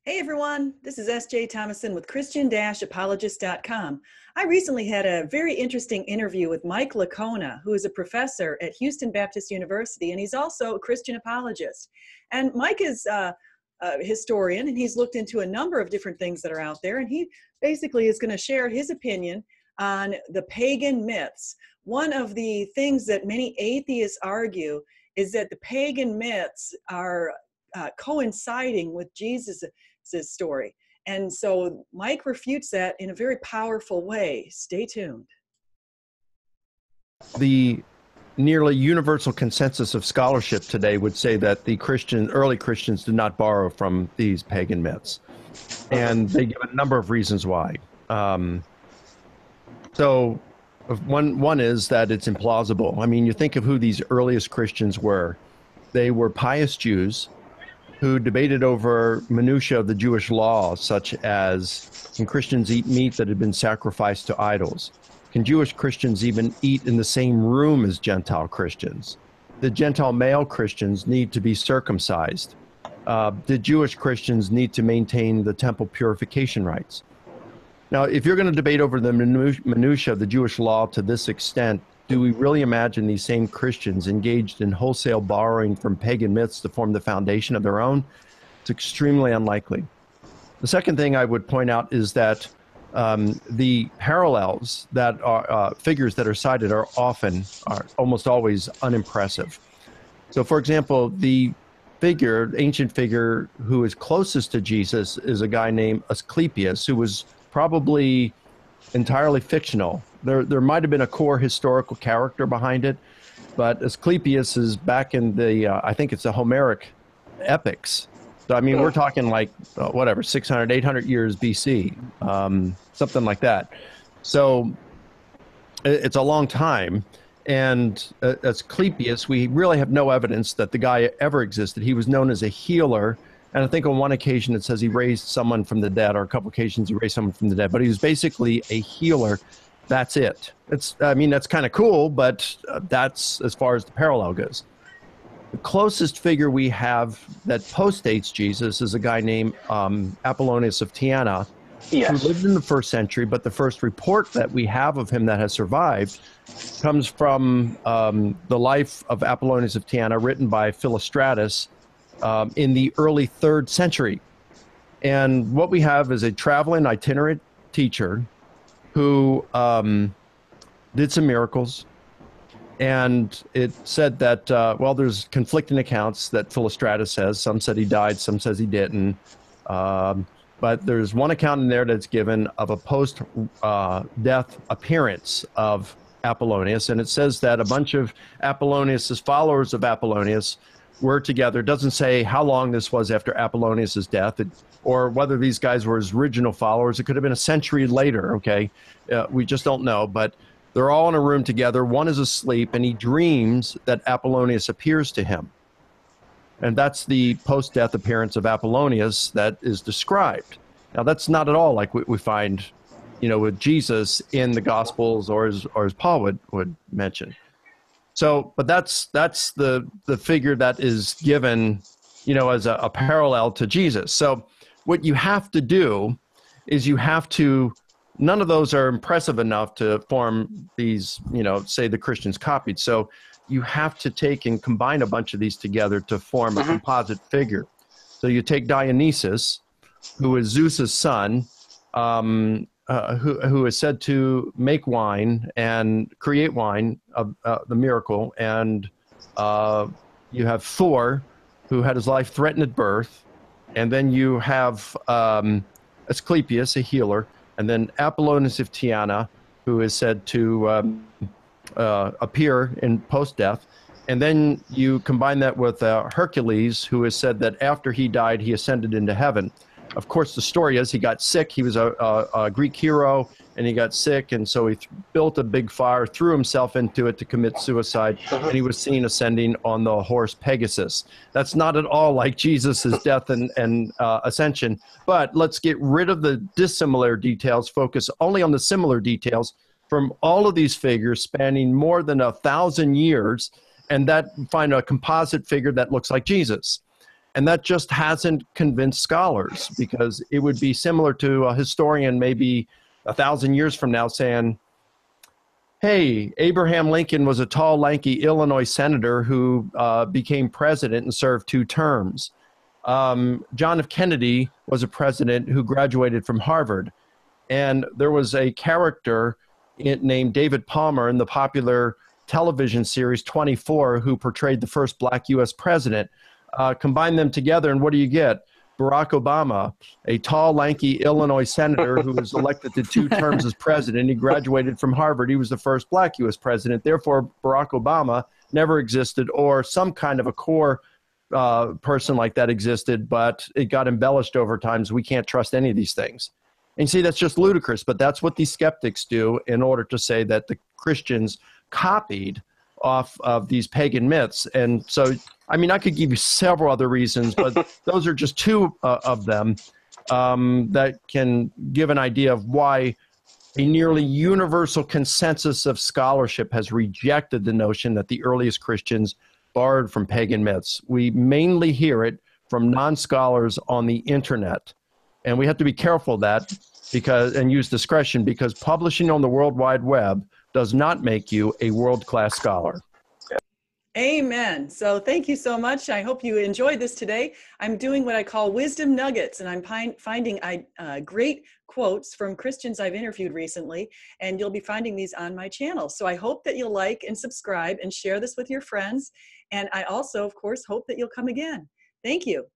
Hey everyone, this is S.J. Thomason with Christian-Apologist.com. I recently had a very interesting interview with Mike Licona, who is a professor at Houston Baptist University, and he's also a Christian apologist. And Mike is a historian, and he's looked into a number of different things that are out there, and he basically is going to share his opinion on the pagan myths. One of the things that many atheists argue is that the pagan myths are coinciding with Jesus' story. And so Mike refutes that in a very powerful way. Stay tuned. The nearly universal consensus of scholarship today would say that the early Christians did not borrow from these pagan myths. And they give a number of reasons why. So one is that it's implausible. I mean, you think of who these earliest Christians were. They were pious Jews who debated over minutiae of the Jewish law, such as, can Christians eat meat that had been sacrificed to idols? Can Jewish Christians even eat in the same room as Gentile Christians? Did Gentile male Christians need to be circumcised? Did Jewish Christians need to maintain the temple purification rites? Now, if you're going to debate over the minutiae of the Jewish law to this extent, do we really imagine these same Christians engaged in wholesale borrowing from pagan myths to form the foundation of their own? It's extremely unlikely. The second thing I would point out is that the parallels that are figures that are cited are almost always unimpressive. So, for example, the ancient figure who is closest to Jesus is a guy named Asclepius, who was probably entirely fictional. There might have been a core historical character behind it, but Asclepius is back in the, I think it's the Homeric epics. So, I mean, we're talking like, 600, 800 years BC, something like that. So it's a long time. And Asclepius, we really have no evidence that the guy ever existed. He was known as a healer. And I think on one occasion it says he raised someone from the dead, or a couple occasions he raised someone from the dead. But he was basically a healer. That's it. That's kind of cool, but that's as far as the parallel goes. The closest figure we have that postdates Jesus is a guy named Apollonius of Tyana, who lived in the 1st century, but the first report that we have of him that has survived comes from the life of Apollonius of Tyana, written by Philostratus in the early 3rd century. And what we have is a traveling itinerant teacher who did some miracles. And it said that, there's conflicting accounts that Philostratus says. Some said he died, some says he didn't. But there's one account in there that's given of a post-death appearance of Apollonius. And it says that a bunch of Apollonius's followers of Apollonius were together. It doesn't say how long this was after Apollonius's death, or whether these guys were his original followers. It could have been a century later, okay? We just don't know, but they're all in a room together. One is asleep, and he dreams that Apollonius appears to him. And that's the post-death appearance of Apollonius that is described. Now, that's not at all like we find, with Jesus in the Gospels, or as Paul would mention. So, but that's the figure that is given, as a parallel to Jesus. So what you have to do is none of those are impressive enough to form these, say the Christians copied. So you have to take and combine a bunch of these together to form a composite figure. So you take Dionysus, who is Zeus's son, who is said to make wine and create wine, the miracle. And you have Thor, who had his life threatened at birth. And then you have Asclepius, a healer. And then Apollonius of Tyana, who is said to appear in post-death. And then you combine that with Hercules, who is said that after he died, he ascended into heaven. Of course, the story is he got sick. He was a Greek hero, and he got sick, and so he built a big fire, threw himself into it to commit suicide, and he was seen ascending on the horse Pegasus. That's not at all like Jesus' death and ascension, but let's get rid of the dissimilar details, focus only on the similar details from all of these figures spanning more than 1,000 years, and find a composite figure that looks like Jesus. And that just hasn't convinced scholars, because it would be similar to a historian maybe 1,000 years from now saying, hey, Abraham Lincoln was a tall, lanky Illinois senator who became president and served 2 terms. John F. Kennedy was a president who graduated from Harvard. And there was a character named David Palmer in the popular television series 24 who portrayed the first black U.S. president. Combine them together, and what do you get? Barack Obama, a tall, lanky Illinois senator who was elected to 2 terms as president. He graduated from Harvard. He was the first black U.S. president. Therefore, Barack Obama never existed, or some kind of a core person like that existed, but it got embellished over time, so we can't trust any of these things. And you see, that's just ludicrous, but that's what these skeptics do in order to say that the Christians copied off of these pagan myths. And so, I mean, I could give you several other reasons, but those are just 2 of them that can give an idea of why a nearly universal consensus of scholarship has rejected the notion that the earliest Christians borrowed from pagan myths. We mainly hear it from non-scholars on the internet. And we have to be careful of that and use discretion, because publishing on the World Wide Web does not make you a world-class scholar. Amen. So thank you so much. I hope you enjoyed this today. I'm doing what I call wisdom nuggets, and I'm finding great quotes from Christians I've interviewed recently, and you'll be finding these on my channel. So I hope that you'll like and subscribe and share this with your friends. And I also, of course, hope that you'll come again. Thank you.